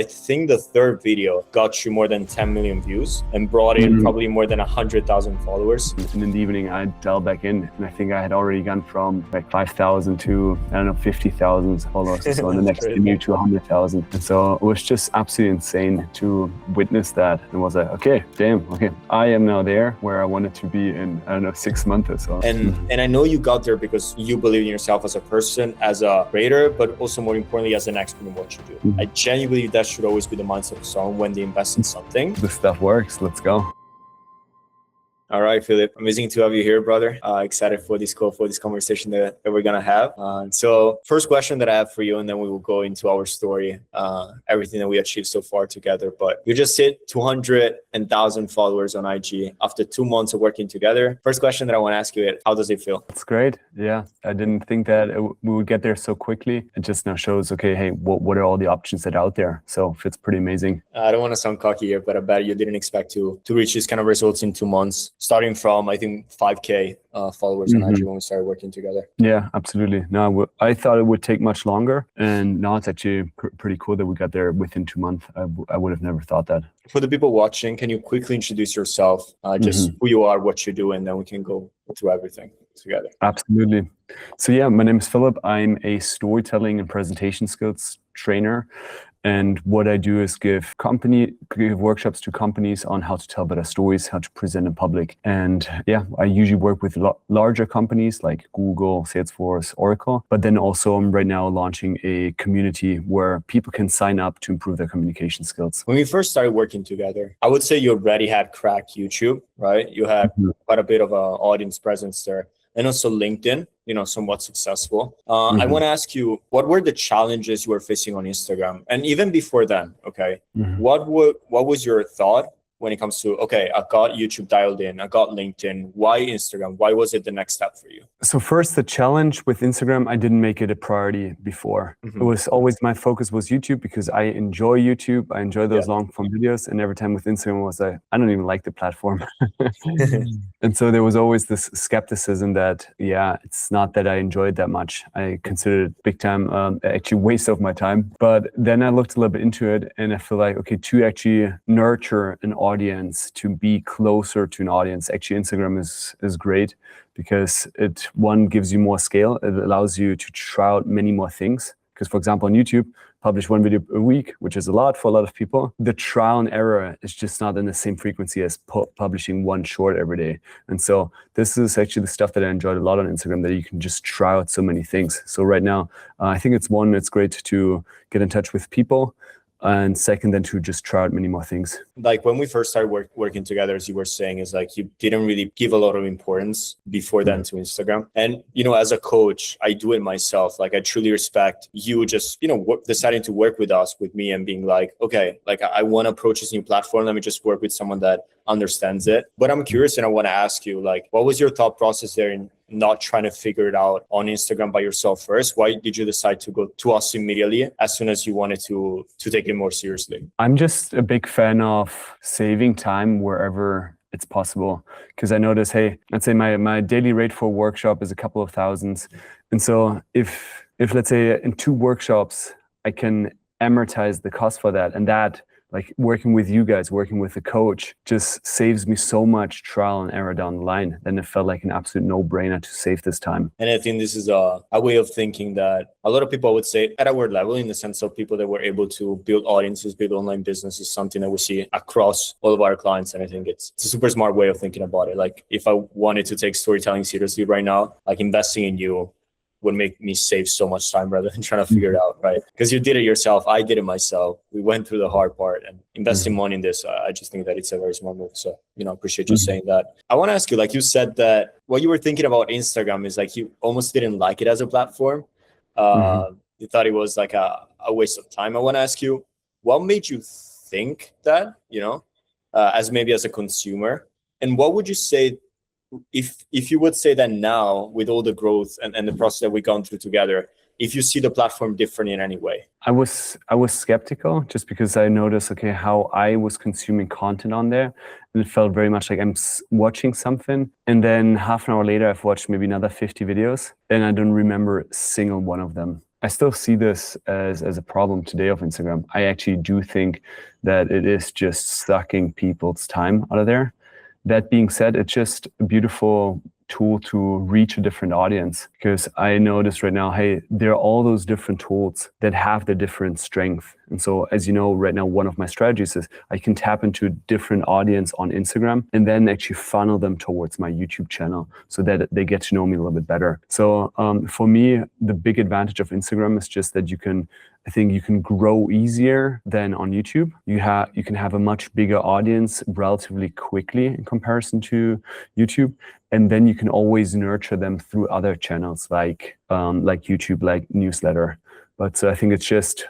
I think the third video got you more than 10 million views and brought in probably more than 100,000 followers. And in the evening, I'd dial back in, and I think I had already gone from like 5,000 to, I don't know, 50,000 followers. So in the next video to 100,000. And so it was just absolutely insane to witness that. And was like, okay, damn, okay, I am now there where I wanted to be in, I don't know, 6 months or so. And I know you got there because you believe in yourself as a person, as a creator, but also more importantly, as an expert in what you do. I genuinely believe that should always be the mindset of someone when they invest in something. This stuff works, let's go. All right, Philip, amazing to have you here, brother. Excited for this call, for this conversation that we're gonna have. So first question that I have for you, and then we will go into our story, everything that we achieved so far together. But you just hit 200,000 followers on IG after 2 months of working together. First question that I want to ask you is, how does it feel? It's great. Yeah, I didn't think that we would get there so quickly. It just now shows, okay, hey, what are all the options that are out there? So it's pretty amazing. I don't want to sound cocky here, but I bet you didn't expect to reach this kind of results in 2 months. Starting from, I think, 5K followers on IG when we started working together. Yeah, absolutely. No, I thought it would take much longer. And now it's actually pretty cool that we got there within 2 months. I would have never thought that. For the people watching, can you quickly introduce yourself, just who you are, what you do, and then we can go through everything together. Absolutely. So yeah, my name is Philip. I'm a storytelling and presentation skills trainer. And what I do is give workshops to companies on how to tell better stories, how to present in public. And yeah, I usually work with larger companies like Google, Salesforce, Oracle. But then also I'm right now launching a community where people can sign up to improve their communication skills. When we first started working together, I would say you already had cracked YouTube, right? You had quite a bit of an audience presence there. And also LinkedIn, somewhat successful. I want to ask you, what were the challenges you were facing on Instagram? And even before then, okay, what was your thought when it comes to, okay, I got YouTube dialed in, I got LinkedIn, why Instagram? Why was it the next step for you? So first, the challenge with Instagram, I didn't make it a priority before. It was always, my focus was YouTube because I enjoy YouTube. I enjoy those long form videos. And every time with Instagram was like, I don't even like the platform. And so there was always this skepticism that, yeah, it's not that I enjoyed that much. I considered it big time, actually waste of my time. But then I looked a little bit into it and I feel like, okay, to actually nurture an audience, to be closer to an audience, actually Instagram is great because it, one, gives you more scale. It allows you to try out many more things. Because for example, on YouTube, publish 1 video a week, which is a lot for a lot of people. The trial and error is just not in the same frequency as publishing 1 short every day. And so this is actually the stuff that I enjoyed a lot on Instagram, that you can just try out so many things. So right now, I think it's great to get in touch with people. And second, then to just try out many more things. Like when we first started working together, as you were saying, is like you didn't really give a lot of importance before then to Instagram. And, as a coach, I do it myself. Like I truly respect you just, deciding to work with me and being like, okay, like I want to approach this new platform. Let me just work with someone that understands it. But I'm curious and I want to ask you, like, what was your thought process there in not trying to figure it out on Instagram by yourself first? Why did you decide to go to us immediately as soon as you wanted to take it more seriously? I'm just a big fan of saving time wherever it's possible. Because I notice, hey, let's say my daily rate for a workshop is a couple of thousands. And so if let's say in 2 workshops, I can amortize the cost for that, and that, like working with you guys, working with the coach, just saves me so much trial and error down the line. Then it felt like an absolute no-brainer to save this time. And I think this is a way of thinking that a lot of people would say at our level, in the sense of people that were able to build audiences, build online businesses, something that we see across all of our clients. And I think it's a super smart way of thinking about it. Like if I wanted to take storytelling seriously right now, like investing in you would make me save so much time rather than trying to figure it out, right? Because you did it yourself. I did it myself. We went through the hard part, and investing money in this, I just think that it's a very smart move. So, appreciate you saying that. I want to ask you, like you said that what you were thinking about Instagram is like you almost didn't like it as a platform. You thought it was like a waste of time. I want to ask you, what made you think that, as a consumer? And what would you say, if you would say that now with all the growth and the process that we've gone through together, if you see the platform different in any way? I was skeptical just because I noticed, okay, how I was consuming content on there. And it felt very much like I'm watching something. And then half an hour later, I've watched maybe another 50 videos and I don't remember a single one of them. I still see this as a problem today of Instagram. I actually do think that it is just sucking people's time out of there. That being said, it's just a beautiful tool to reach a different audience, because I notice right now, hey, there are all those different tools that have the different strength. And so, as you know, right now, one of my strategies is I can tap into a different audience on Instagram and then actually funnel them towards my YouTube channel so that they get to know me a little bit better. So for me, the big advantage of Instagram is just that I think you can grow easier than on YouTube. You can have a much bigger audience relatively quickly in comparison to YouTube. And then you can always nurture them through other channels like YouTube, like newsletter. But I think it's just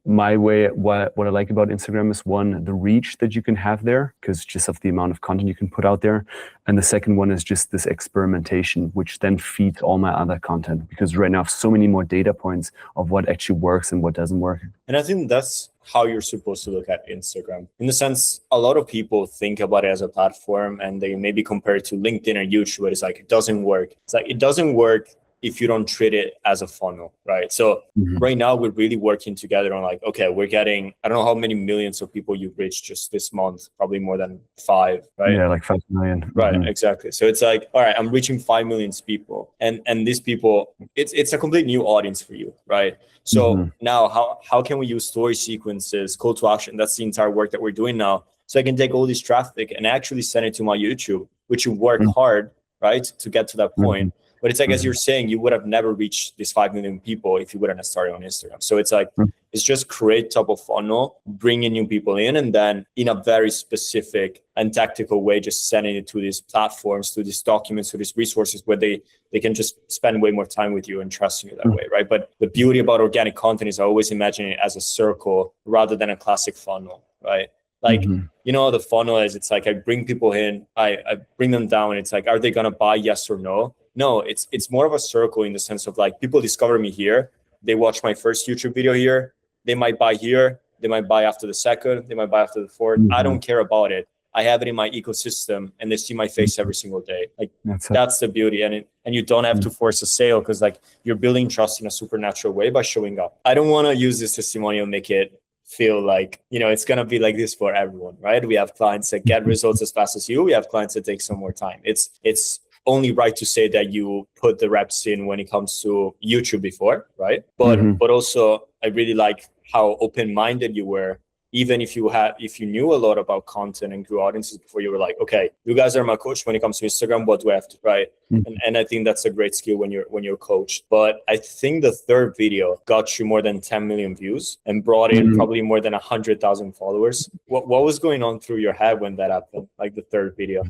my way. What I like about Instagram is, one, the reach that you can have there, because just of the amount of content you can put out there. And the second one is just this experimentation, which then feeds all my other content, because right now I have so many more data points of what actually works and what doesn't work. And I think that's how you're supposed to look at Instagram. In the sense, a lot of people think about it as a platform and they maybe compare it to LinkedIn or YouTube, where it's like, it doesn't work. It's like, it doesn't work if you don't treat it as a funnel, right? So right now we're really working together on like, okay, we're getting, I don't know how many millions of people you've reached just this month, probably more than 5, right? Yeah, like 5 million. Right, exactly. So it's like, all right, I'm reaching 5 million people, and these people, it's a complete new audience for you, right? So now how can we use story sequences, call to action? That's the entire work that we're doing now. So I can take all this traffic and actually send it to my YouTube, which you work hard, right, to get to that point. But it's like, as you're saying, you would have never reached these 5 million people if you wouldn't have started on Instagram. So it's like, it's just create top of funnel, bringing new people in, and then in a very specific and tactical way, just sending it to these platforms, to these documents, to these resources where they can just spend way more time with you and trust you that way, right? But the beauty about organic content is I always imagine it as a circle rather than a classic funnel, right? Like, you know, the funnel is, it's like I bring people in, I bring them down, and it's like, are they going to buy? Yes or no? No, it's more of a circle in the sense of like, people discover me here. They watch my first YouTube video here. They might buy here. They might buy after the second. They might buy after the fourth. I don't care about it. I have it in my ecosystem and they see my face every single day. Like that's the beauty. And you don't have to force a sale, because like you're building trust in a supernatural way by showing up. I don't want to use this testimonial, make it feel like, you know, it's going to be like this for everyone, right? We have clients that get results as fast as you. We have clients that take some more time. It's only right to say that you put the reps in when it comes to YouTube before, right? But also I really like how open-minded you were. Even if you knew a lot about content and grew audiences before, you were like, okay, you guys are my coach when it comes to Instagram. What do I have to, right? And I think that's a great skill when you're coached. But I think the third video got you more than 10 million views and brought in probably more than 100,000 followers. What was going on through your head when that happened? Like the third video?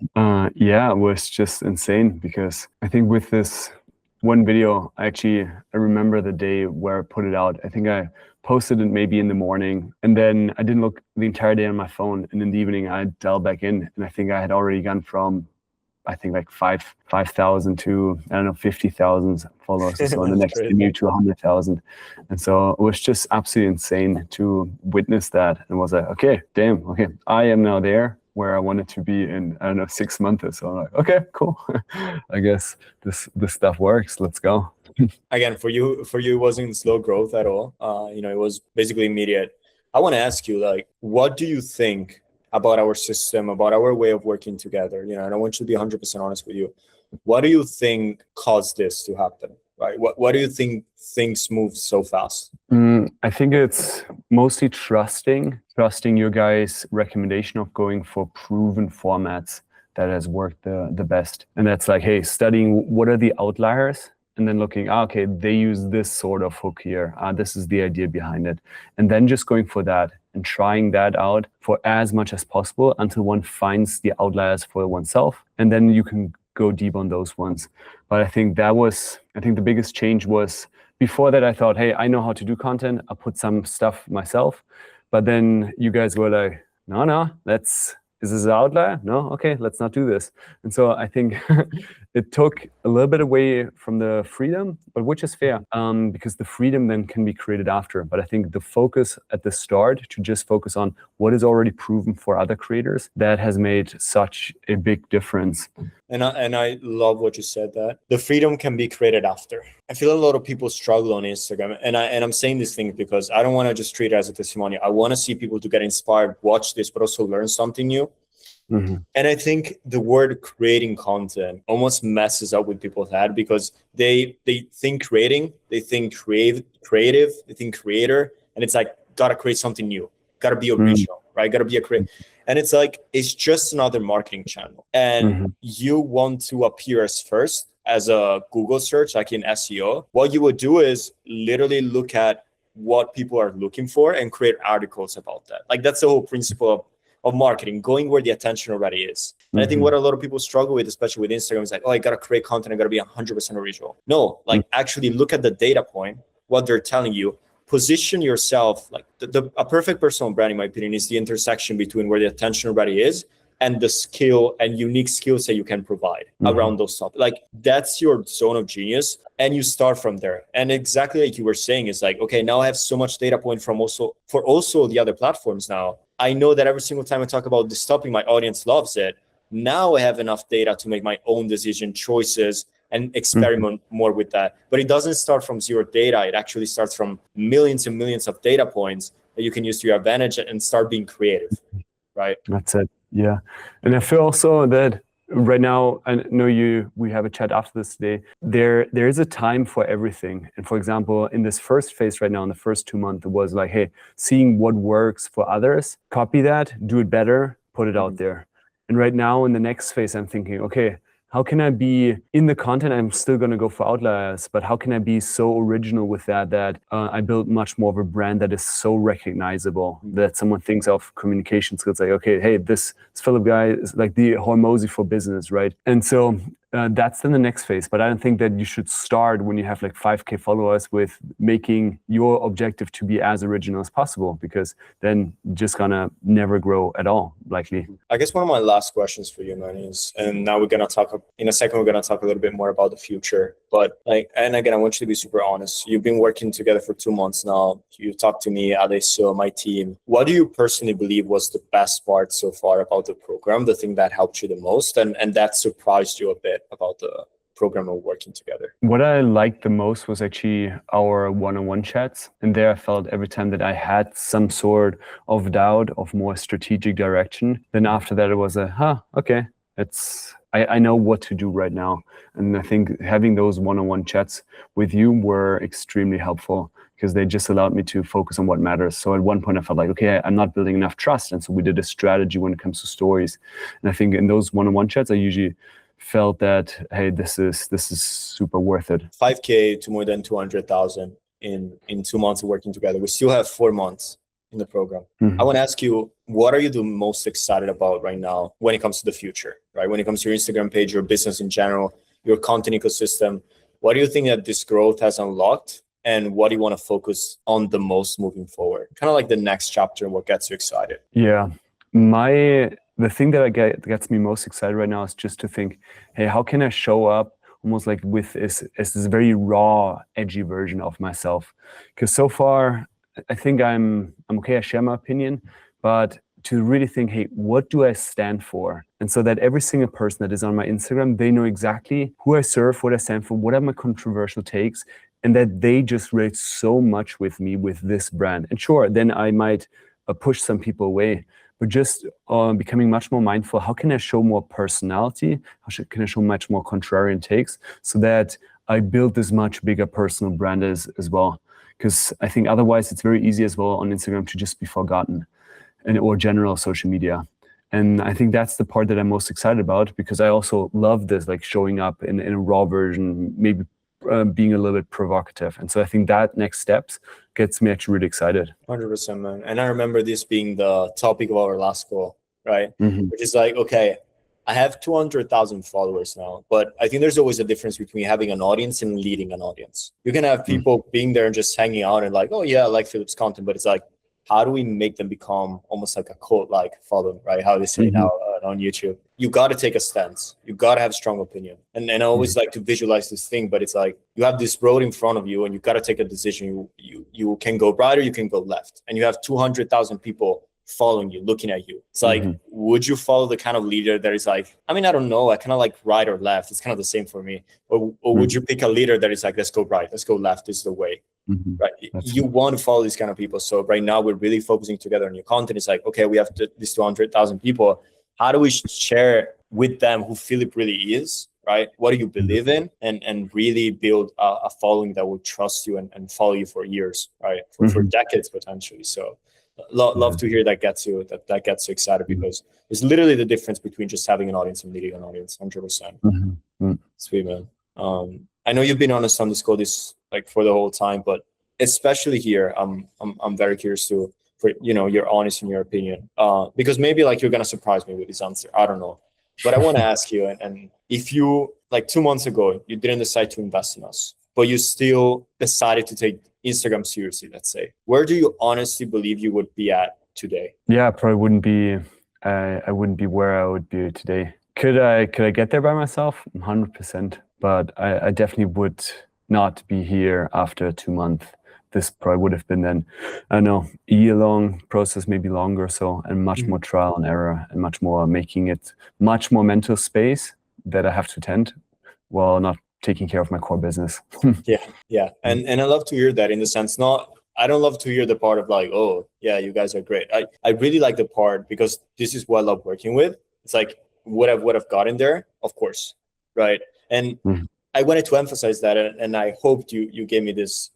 Yeah, it was just insane, because I think with this one video, I remember the day where I put it out. I think I posted it maybe in the morning, and then I didn't look the entire day on my phone. And in the evening, I dialed back in, and I think I had already gone from, I think like 5,000 to, I don't know, 50,000 followers or so. And the next video to 100,000. And so it was just absolutely insane to witness that. And was like, okay, damn, okay, I am now there where I wanted to be in, I don't know, 6 months or so. I'm like, okay, cool. I guess this stuff works. Let's go. Again, for you, it wasn't slow growth at all. You know, it was basically immediate. I want to ask you, like, what do you think about our system, about our way of working together? You know, and I want you to be 100% honest with you. What do you think caused this to happen? Right? What do you think things move so fast? I think it's mostly trusting your guys' recommendation of going for proven formats that has worked the best. And that's like, hey, studying what are the outliers, and then looking, okay, they use this sort of hook here. This is the idea behind it. And then just going for that and trying that out for as much as possible until one finds the outliers for oneself. And then you can go deep on those ones. But I think the biggest change was, before that I thought, hey, I know how to do content. I'll put some stuff myself. But then you guys were like, no, is this an outlier? No, okay, let's not do this. And so I think it took a little bit away from the freedom, but which is fair, because the freedom then can be created after. But I think the focus at the start to just focus on what is already proven for other creators, that has made such a big difference. And I love what you said, that the freedom can be created after. I feel a lot of people struggle on Instagram, and I'm saying these things because I don't want to just treat it as a testimonial. I want to see people to get inspired, watch this, but also learn something new. Mm-hmm. And I think the word creating content almost messes up with people's head, because they think creating, they think creative, they think creator, and it's like, gotta create something new, gotta be original, right? Gotta be a creator. And it's like, it's just another marketing channel. And you want to appear as first as a Google search, like in SEO. What you would do is literally look at what people are looking for and create articles about that. Like, that's the whole principle of marketing, going where the attention already is. And I think what a lot of people struggle with, especially with Instagram, is like, oh, I got to create content, I got to be 100% original. No, like actually look at the data point, what they're telling you, position yourself. Like a perfect personal brand, in my opinion, is the intersection between where the attention already is and the skill and unique skills that you can provide around those topics. Like, that's your zone of genius, and you start from there. And exactly like you were saying, is like, okay, now I have so much data point from also the other platforms. Now I know that every single time I talk about this topic, my audience loves it. Now I have enough data to make my own decision choices and experiment more with that. But it doesn't start from zero data. It actually starts from millions and millions of data points that you can use to your advantage and start being creative, right? That's it. Yeah. And I feel also that right now, I know we have a chat after this today, there is a time for everything. And for example, in this first phase right now, in the first 2 months, it was like, hey, seeing what works for others, copy that, do it better, put it out there. And right now in the next phase, I'm thinking, okay, how can I be in the content? I'm still going to go for outliers, but how can I be so original with that I build much more of a brand that is so recognizable that someone thinks of communication skills like, okay, hey, this Philip guy is like the Hormozy for business, right? And so that's then the next phase. But I don't think that you should start when you have like 5K followers with making your objective to be as original as possible, because then you're just gonna never grow at all, likely. I guess one of my last questions for you, man, is, and now we're gonna talk in a second, we're gonna talk a little bit more about the future. But like, and again, I want you to be super honest. You've been working together for 2 months now. You talked to me, Alessio, my team. What do you personally believe was the best part so far about the program, the thing that helped you the most, and that surprised you a bit about the program of working together? What I liked the most was actually our one-on-one chats. And there I felt every time that I had some sort of doubt of more strategic direction, then after that it was okay, I know what to do right now. And I think having those one-on-one chats with you were extremely helpful, because they just allowed me to focus on what matters. So at one point I felt like, okay, I'm not building enough trust. And so we did a strategy when it comes to stories. And I think in those one-on-one chats, I usually felt that, hey, this is super worth it. 5K to more than 200,000 in 2 months of working together. We still have 4 months in the program. I want to ask you, what are you the most excited about right now when it comes to the future, right? When it comes to your Instagram page, your business in general, your content ecosystem, what do you think that this growth has unlocked? And what do you want to focus on the most moving forward? Kind of like the next chapter, what gets you excited? Yeah, the thing that gets me most excited right now is just to think, hey, how can I show up almost like with this very raw, edgy version of myself? Because so far, I think I'm okay, I share my opinion, but to really think, hey, what do I stand for? And so that every single person that is on my Instagram, they know exactly who I serve, what I stand for, what are my controversial takes, and that they just relate so much with me with this brand. And sure, then I might push some people away, but just becoming much more mindful. How can I show more personality? Can I show much more contrarian takes so that I build this much bigger personal brand as well? Because I think otherwise it's very easy as well on Instagram to just be forgotten, or general social media. And I think that's the part that I'm most excited about, because I also love this, like showing up in a raw version, maybe being a little bit provocative. And so I think that next steps gets me actually really excited. 100%, man. And I remember this being the topic of our last call, right? Which is like, okay, I have 200,000 followers now, but I think there's always a difference between having an audience and leading an audience. You can have people being there and just hanging out and like, oh yeah, I like Philip's content, but it's like, how do we make them become almost like a cult-like following, right? How they say now, on YouTube. You got to take a stance. You got to have strong opinion. And I always like to visualize this thing, but it's like you have this road in front of you and you got to take a decision. You can go right or you can go left. And you have 200,000 people following you, looking at you. It's like, would you follow the kind of leader that is like, I mean, I don't know, I kind of like right or left. It's kind of the same for me. Or would you pick a leader that is like, let's go right, let's go left, this is the way. Right? You want to follow these kind of people. So right now we're really focusing together on your content. It's like, okay, we have these 200,000 people. How do we share with them who Philip really is? Right? What do you believe in? And really build a following that will trust you and follow you for years, right? For decades potentially. So love to hear that gets you excited, because it's literally the difference between just having an audience and leading an audience. 100%. Sweet, man. I know you've been honest on this call for the whole time, but especially here, I'm very curious for your honest in your opinion, because maybe like you're gonna surprise me with this answer. I don't know, but I want to ask you, and if you, like 2 months ago, you didn't decide to invest in us, but you still decided to take Instagram seriously, let's say, where do you honestly believe you would be at today? Yeah, I probably wouldn't be. I wouldn't be where I would be today. Could I get there by myself? 100%. But I definitely would not be here after 2 months. This probably would have been then, I don't know, a year-long process, maybe longer or so, and much more trial and error, and much more making it much more mental space that I have to attend while not taking care of my core business. Yeah. And I love to hear that, in the sense, I don't love to hear the part of like, oh yeah, you guys are great. I really like the part, because this is what I love working with. It's like what I've gotten there, of course, right? And I wanted to emphasize that, and I hoped you gave me this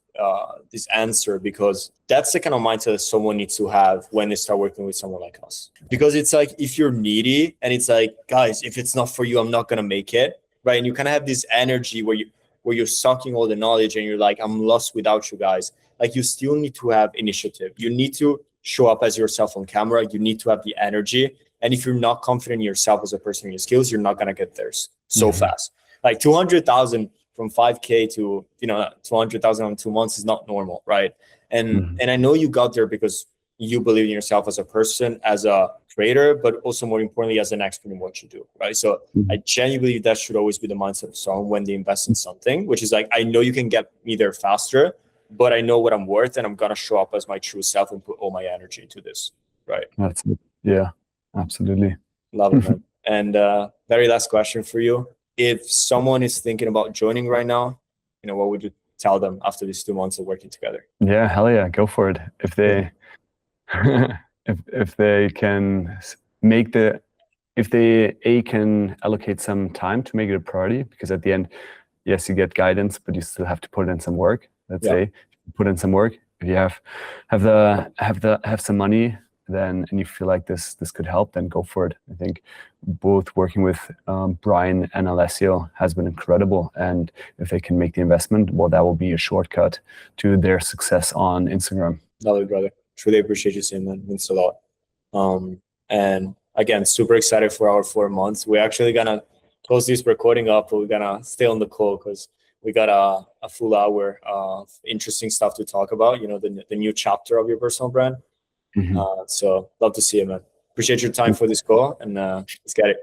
answer, because that's the kind of mindset that someone needs to have when they start working with someone like us. Because it's like, if you're needy and it's like, guys, if it's not for you, I'm not gonna make it, right? And you kind of have this energy where you're sucking all the knowledge and you're like, I'm lost without you guys. Like, you still need to have initiative. You need to show up as yourself on camera. You need to have the energy. And if you're not confident in yourself as a person, in your skills, you're not gonna get there so fast. Like 200,000 from 5K to 200,000 in 2 months is not normal, right? And I know you got there because you believe in yourself as a person, as a creator, but also more importantly as an expert in what you do, right? So I genuinely believe that should always be the mindset of someone when they invest in something, which is like, I know you can get me there faster, but I know what I'm worth, and I'm gonna show up as my true self and put all my energy into this, right? That's it. Yeah, absolutely. Love it, man. And very last question for you. If someone is thinking about joining right now, what would you tell them after these 2 months of working together? Yeah, hell yeah, go for it. If they if they can can allocate some time to make it a priority, because at the end, yes, you get guidance, but you still have to put in some work. Let's say put in some work. If you have some money, then, and you feel like this could help, then go for it. I think both working with Brian and Alessio has been incredible, and if they can make the investment, well, that will be a shortcut to their success on Instagram. Love it, brother. Truly appreciate you saying that. It means a lot. And again, super excited for our 4 months. We're actually gonna close this recording up, but we're gonna stay on the call because we got a full hour of interesting stuff to talk about. The new chapter of your personal brand. So love to see you, man. Appreciate your time for this call, and let's get it.